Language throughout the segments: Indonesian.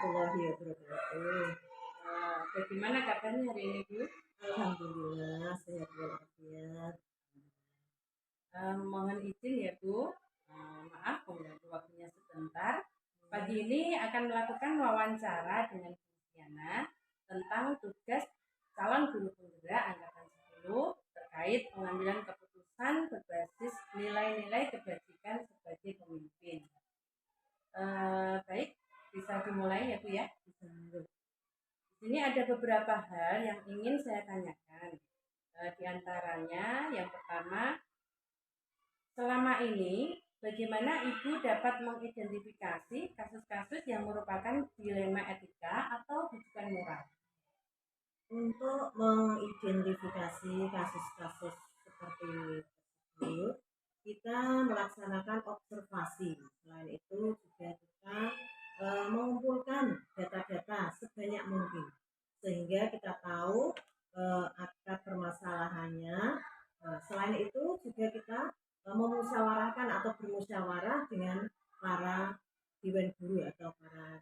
warahmatullahi wabarakatuh. Bagaimana kabarnya hari ini, Bu? Alhamdulillah sehat walafiat. Mohon izin ya, Bu. Maaf mengganggu waktunya sebentar. Pagi ini akan melakukan wawancara dengan Bu Tiana tentang tugas calon guru penggerak angkatan 10 terkait pengambilan keputusan berbasis nilai-nilai kebajikan sebagai pemimpin. Baik, bisa dimulai ya, Bu ya. Di sini ada beberapa hal yang ingin saya tanyakan. Di antaranya, yang pertama, selama ini bagaimana Ibu dapat mengidentifikasi kasus-kasus yang merupakan dilema etika atau rujukan moral? Untuk mengidentifikasi kasus-kasus seperti tersebut, kita melaksanakan observasi. Selain itu juga kita mengumpulkan data-data sebanyak mungkin sehingga kita tahu akar permasalahannya. Selain itu juga kita memusyawarahkan atau bermusyawarah dengan para dewan guru atau para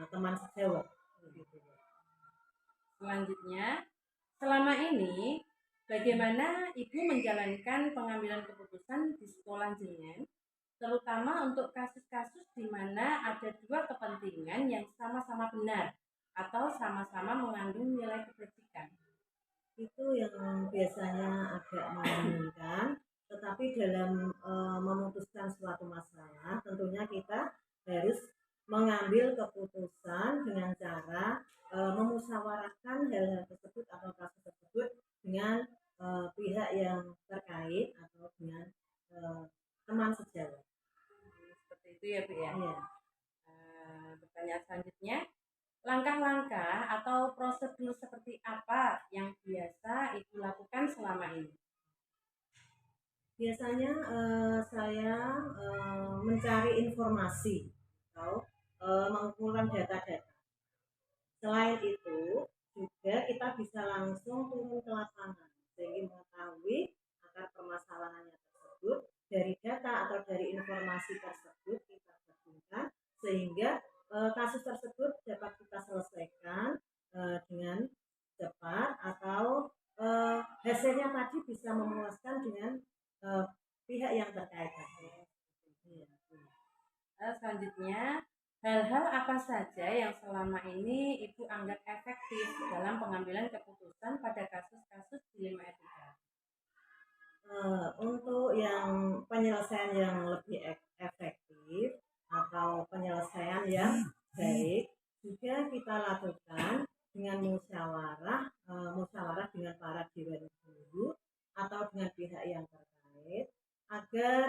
teman sejawat. Gitu. Selanjutnya, selama ini bagaimana Ibu menjalankan pengambilan keputusan di sekolah jenengan, terutama untuk kasus-kasus di mana ada dua kepentingan yang sama-sama benar atau sama-sama mengandung nilai kebajikan? Itu yang biasanya agak membingungkan, tetapi dalam memutuskan suatu masalah tentunya kita harus mengambil keputusan dengan cara memusyawarahkan hal-hal tersebut atau kasus tersebut dengan pihak yang terkait atau dengan teman sejawat. Seperti itu ya, Bu ya. Iya. Pertanyaan selanjutnya, langkah-langkah atau prosedur seperti apa yang biasa Ibu lakukan selama ini? Biasanya saya mencari informasi atau mengumpulkan data-data. Selain itu juga kita bisa langsung turun ke lapangan sehingga mengetahui akar permasalahannya tersebut dari data atau dari informasi tersebut kita gabungkan sehingga kasus tersebut dapat kita selesaikan dengan cepat atau hasilnya tadi bisa memuaskan dengan pihak yang terkait. Selanjutnya, hal-hal apa saja yang selama ini Ibu anggap efektif dalam pengambilan keputusan pada kasus-kasus dilema etika? Untuk yang penyelesaian yang lebih efektif atau penyelesaian yang baik juga kita lakukan dengan musyawarah dengan para dewan guru atau dengan pihak yang terkait agar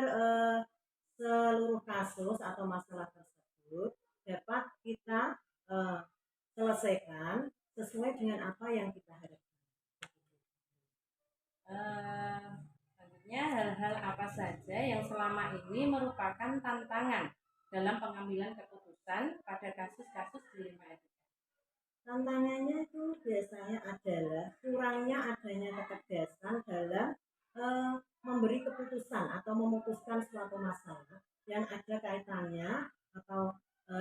seluruh kasus atau masalah tersebut dapat kita selesaikan sesuai dengan apa yang kita harapkan. Selanjutnya, hal-hal apa saja yang selama ini merupakan tantangan dalam pengambilan keputusan pada kasus-kasus dilema etika? Tantangannya itu biasanya adalah kurangnya adanya ketegasan dalam memberi keputusan atau memutuskan suatu masalah yang ada kaitannya atau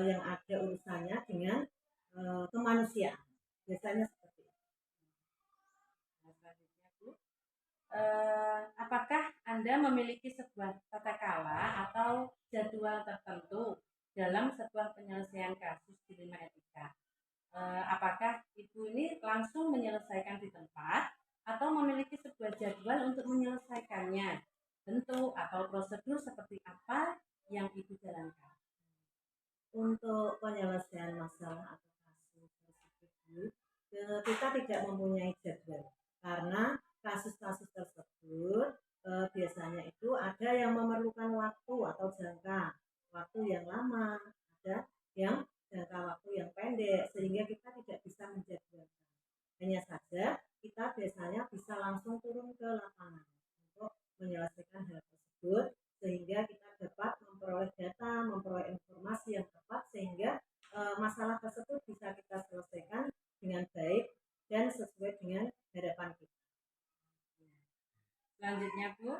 yang ada urusannya dengan kemanusiaan. Biasanya seperti itu. Selanjutnya, Bu, apakah Anda memiliki sebuah tata cara atau jadwal tertentu dalam sebuah penyelesaian kasus dilema etika? Apakah Ibu ini langsung menyelesaikan di tempat atau memiliki sebuah jadwal untuk menyelesaikannya? Bentuk atau prosedur seperti apa yang Ibu jalankan? Untuk penyelesaian masalah atau kasus tersebut, kita tidak mempunyai jadwal karena kasus-kasus tersebut biasanya itu ada yang memerlukan waktu atau jangka waktu yang lama, ada yang jangka waktu yang pendek sehingga kita tidak bisa menjadwalkan. Hanya saja kita biasanya bisa langsung turun ke lapangan untuk menyelesaikan hal tersebut sehingga kita dapat memperoleh data, memperoleh informasi yang tepat sehingga masalah tersebut bisa kita selesaikan dengan baik dan sesuai dengan harapan kita. Selanjutnya, Bu,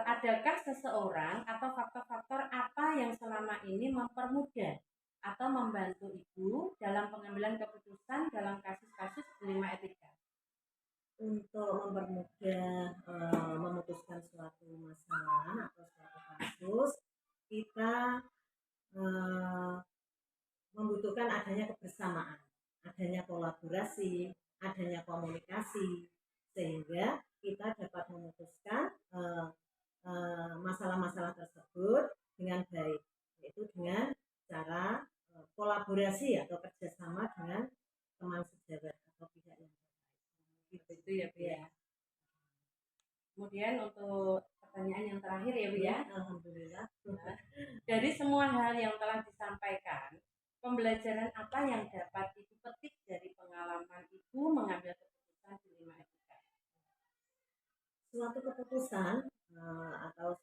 adakah seseorang atau faktor-faktor apa yang selama ini mempermudah atau membantu Ibu suatu masalah atau suatu kasus, kita membutuhkan adanya kebersamaan, adanya kolaborasi, adanya komunikasi, sehingga kita dapat memutuskan masalah-masalah tersebut dengan baik, yaitu dengan cara kolaborasi atau kerjasama dengan teman sejawat atau pihak yang terkait. Itu ya Bu ya. Kemudian untuk pertanyaan yang terakhir ya Bu ya. Alhamdulillah. Dari semua hal yang telah disampaikan, pembelajaran apa yang dapat Ibu petik dari pengalaman Ibu mengambil keputusan dilema etika? Suatu keputusan atau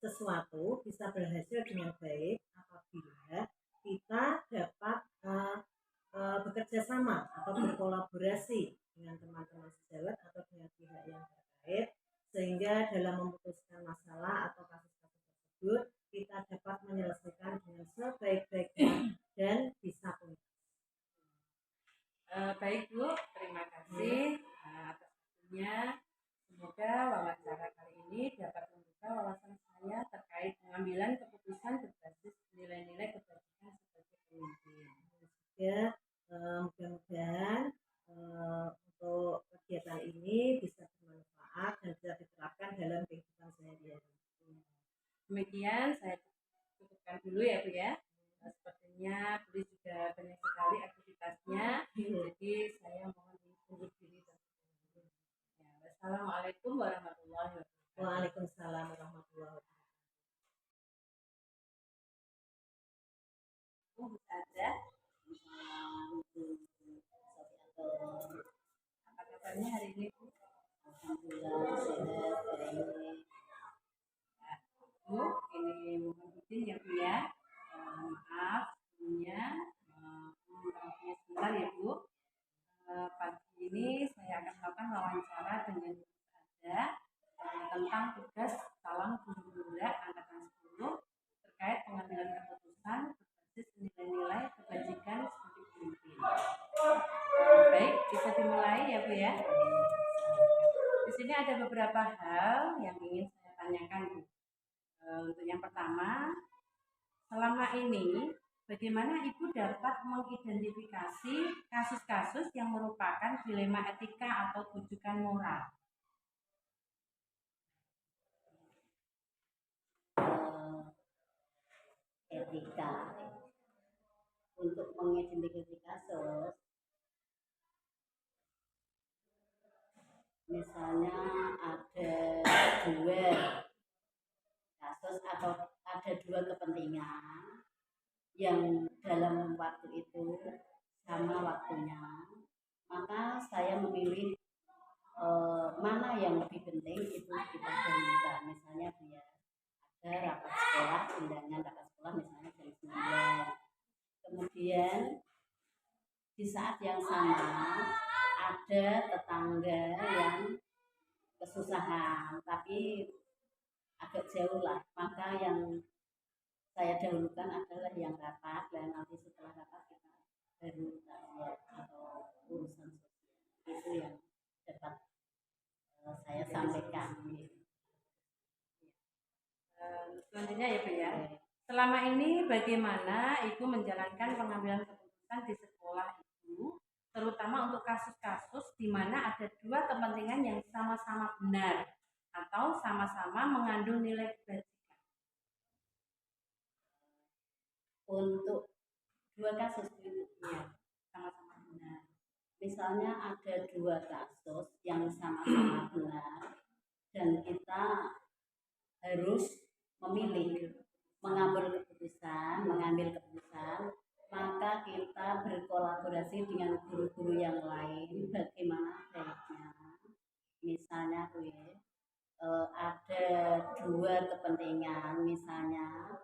sesuatu bisa berhasil dengan baik apabila kita dapat bekerja sama atau berkolaborasi dengan teman-teman sejawat atau dengan pihak yang terkait, sehingga dalam memutuskan masalah atau kasus-kasus tersebut kita dapat menyelesaikan dengan sebaik-baiknya dan bisa tuntas. Baik Bu, terima kasih atas waktunya. Semoga wawancara kali ini dapat membuka wawasan saya terkait pengambilan keputusan berbasis nilai-nilai kebajikan sebagai pemimpin. Ya, mudah-mudahan untuk kegiatan ini bisa bermanfaat dan bisa diterapkan dalam kehidupan sehari-hari. Demikian saya cukupkan dulu ya Bu ya. Sepertinya Bu juga banyak sekali aktivitasnya, jadi saya mohon undur diri. Assalamualaikum warahmatullahi wabarakatuh. Waalaikumsalam warahmatullahi wabarakatuh. Ada apa kabarnya hari ini Bu? Alhamdulillah sehat, baik. Bu, ini mohon izin ya Bu ya. Maaf sebelumnya, sebentar ya Bu. Pagi ini saya akan melakukan wawancara dengan Bu Ada tentang tugas calon guru muda angkatan 10 terkait pengambilan keputusan berbasis nilai-nilai kebajikan sebagai pemimpin. Baik, bisa dimulai ya Bu ya. Di sini ada beberapa hal yang ingin saya tanyakan Bu. Untuk yang pertama, selama ini bagaimana Ibu dapat mengidentifikasi kasus-kasus yang merupakan dilema etika atau rujukan moral? Etika untuk mengidentifikasi kasus, misalnya ada dua kasus atau ada dua kepentingan yang dalam waktu itu sama waktunya, maka saya memilih mana yang lebih penting itu kita dahulukan. Misalnya biar ada rapat sekolah, undangan rapat sekolah misalnya jam 9. Kemudian di saat yang sama ada tetangga yang kesusahan tapi agak jauh lah, maka yang saya dahulukan adalah yang rapat, dan nanti setelah rapat kita baru lihat atau urusan sosial. Itu yang dapat saya sampaikan. Selanjutnya ya Bu ya. Selama ini bagaimana Ibu menjalankan pengambilan keputusan di sekolah Ibu, terutama untuk kasus-kasus di mana ada dua kepentingan yang sama-sama benar atau sama-sama mengandung nilai kebajikan? Untuk dua kasus itu Ya, sama-sama benar. Misalnya ada dua kasus yang sama-sama benar dan kita harus memilih mengambil keputusan, maka kita berkolaborasi dengan guru-guru yang lain bagaimana baiknya. Misalnya ada dua kepentingan, misalnya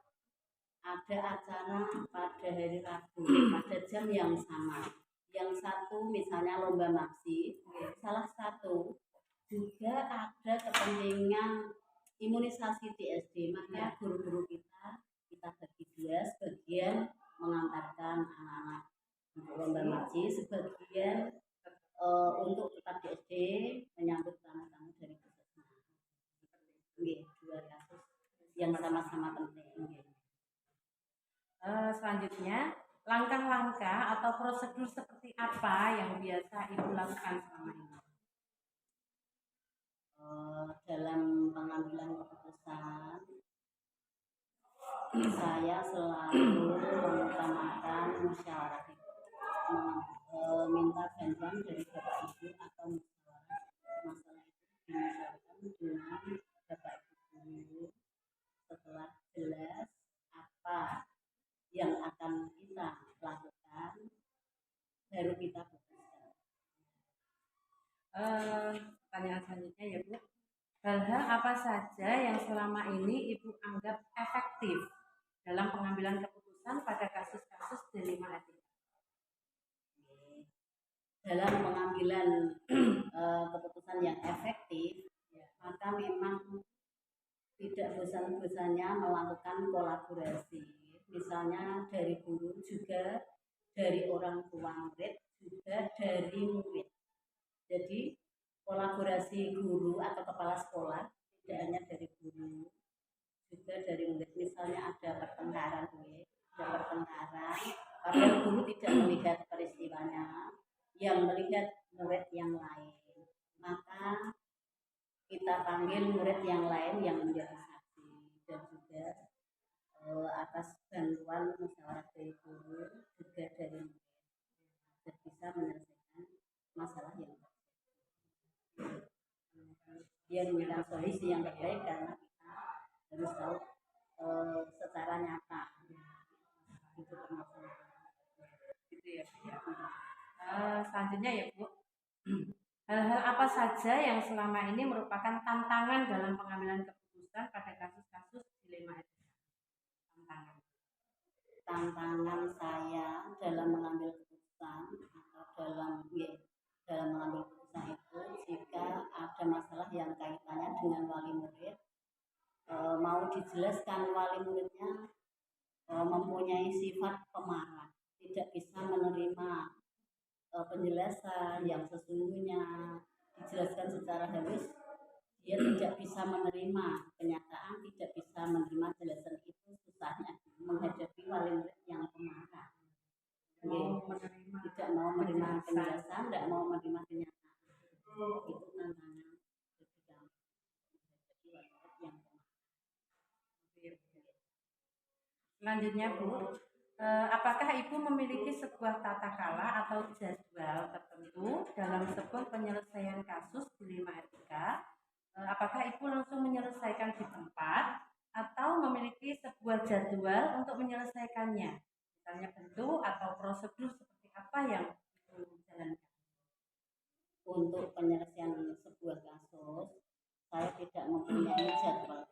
ada acara pada hari Rabu pada jam yang sama. Yang satu misalnya lomba maksi, salah satu juga ada kepentingan imunisasi di SD, maka guru-guru kita bagi dua, sebagian mengantarkan anak-anak untuk lomba maksi, sebagian untuk tetap di SD menyambut tamu-tamu dari puskesmas. Nggih, dua kasus yang sama-sama penting. Nggih. Selanjutnya, langkah-langkah atau prosedur seperti apa yang biasa Ibu lakukan selama ini? Dalam pengambilan keputusan, saya selalu mengutamakan musyawarah itu, minta bantuan dari Bapak Ibu atau musyawarah masalah itu dimusyawarahkan dengan Bapak Ibu dulu. Setelah jelas apa yang akan kita lakukan, baru kita putuskan. Pertanyaan selanjutnya ya Bu, hal-hal apa saja yang selama ini Ibu anggap efektif dalam pengambilan keputusan pada kasus-kasus dilema etika? Dalam pengambilan keputusan yang efektif, maka memang tidak bosan-bosannya melakukan kolaborasi. Misalnya dari guru juga, dari orang tua murid, juga dari murid. Jadi kolaborasi guru atau kepala sekolah tidak hanya dari guru, juga dari murid. Misalnya ada pertengkaran, padahal guru tidak melihat peristiwanya, yang melihat murid yang lain. Maka kita panggil murid yang lain yang menjadi saksi, dan juga atas bantuan musyawarah dari guru juga dari murid, dan bisa menyelesaikan masalah yang dia memberikan solusi yang terbaik, karena kita harus tahu secara nyata itu permasalahan. Gitu ya, Bu, ya. Selanjutnya ya Bu, hal-hal apa saja yang selama ini merupakan tantangan dalam pengambilan keputusan pada kasus-kasus dilema etika? Tantangan saya dalam mengambil keputusan atau dalam mengambil keputusan itu, jika ada masalah yang kaitannya dengan wali murid, mau dijelaskan wali muridnya mempunyai sifat pemarah, tidak bisa menerima penjelasan yang sesungguhnya, dijelaskan secara halus, dia tidak bisa menerima kenyataan, tidak bisa menerima jelasan itu. Susahnya menghadapi wali murid yang pemarah, tidak mau menerima penjelasan, tidak mau menerima kenyataan. Itu tantangan ketika menghadapi wali murid yang pemarah. Selanjutnya Bu, apakah Ibu memiliki sebuah tata kala atau jadwal tertentu dalam sebuah penyelesaian kasus dilema etika? Apakah Ibu langsung menyelesaikan di tempat atau memiliki sebuah jadwal untuk menyelesaikannya? Misalnya bentuk atau prosedur seperti apa yang Ibu jalankan? Untuk penyelesaian sebuah kasus, saya tidak mempunyai jadwal.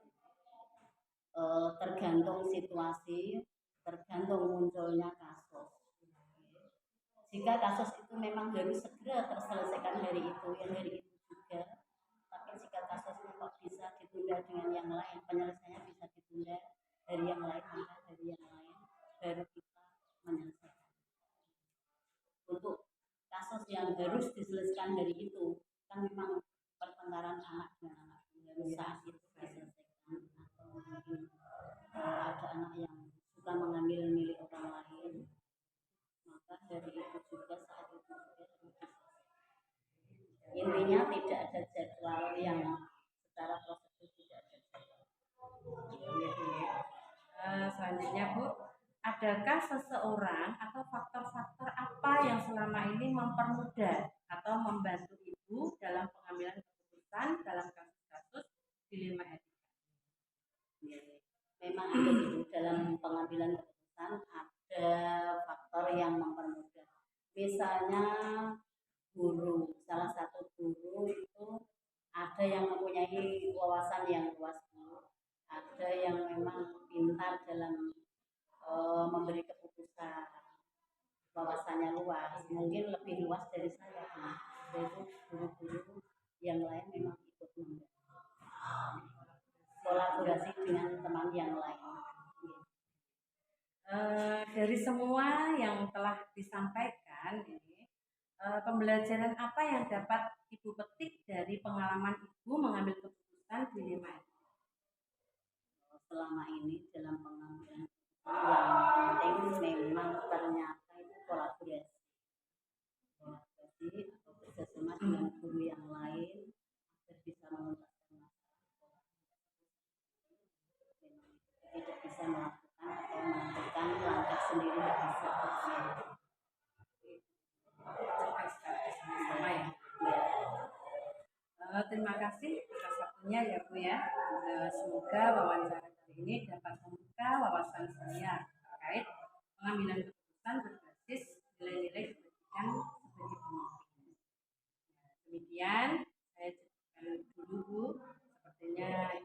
Tergantung situasi, tergantung munculnya kasus. Jika kasus itu memang harus segera terselesaikan hari itu, ya hari itu juga. Tapi jika kasusnya kok bisa ditunda dengan yang lain, penyelesaiannya bisa ditunda dari yang lain, maka dari yang lain baru kita menyelesaikan. Untuk kasus yang harus diselesaikan hari itu, kan memang pertengkaran anak dengan anak, harus saat itu diselesaikan. Atau mungkin ada anak yang suka mengambil milik orang lain, maka dari itu juga saat itu juga harus diselesaikan. Intinya tidak ada jadwal yang secara prosedur, tidak ada jadwal. Selanjutnya Bu, adakah seseorang atau faktor-faktor apa yang selama ini mempermudah atau membantu Ibu dalam pengambilan keputusan dalam kasus-kasus dilema etika? Memang ada itu dalam pengambilan keputusan, ada faktor yang mempermudah. Misalnya guru, salah satu guru itu ada yang mempunyai wawasan yang luas, ada yang memang pintar dalam memberi keputusan, wawasannya luas, mungkin lebih luas dari saya. Yaitu guru-guru yang lain memang ikut membantu, kolaborasi dengan teman yang lain. Dari semua yang telah disampaikan ini, pembelajaran apa yang dapat Ibu petik dari pengalaman Ibu mengambil keputusan dilema etika? selama ini dalam pengambilan keputusan, yang penting memang ternyata itu kolaborasi atau kerjasama dengan guru yang lain agar bisa menuntaskan masalah. Memang tidak bisa melakukan atau menentukan langkah sendiri, tidak bisa. Cepat sekali sama-sama ya. Terima kasih atas waktunya ya Bu ya. Semoga wawancara kali ini dapat membuka wawasan saya terkait pengambilan keputusan berbasis nilai-nilai pendidikan sebagai pemimpin. Demikian saya cukupkan dulu Bu. Sepertinya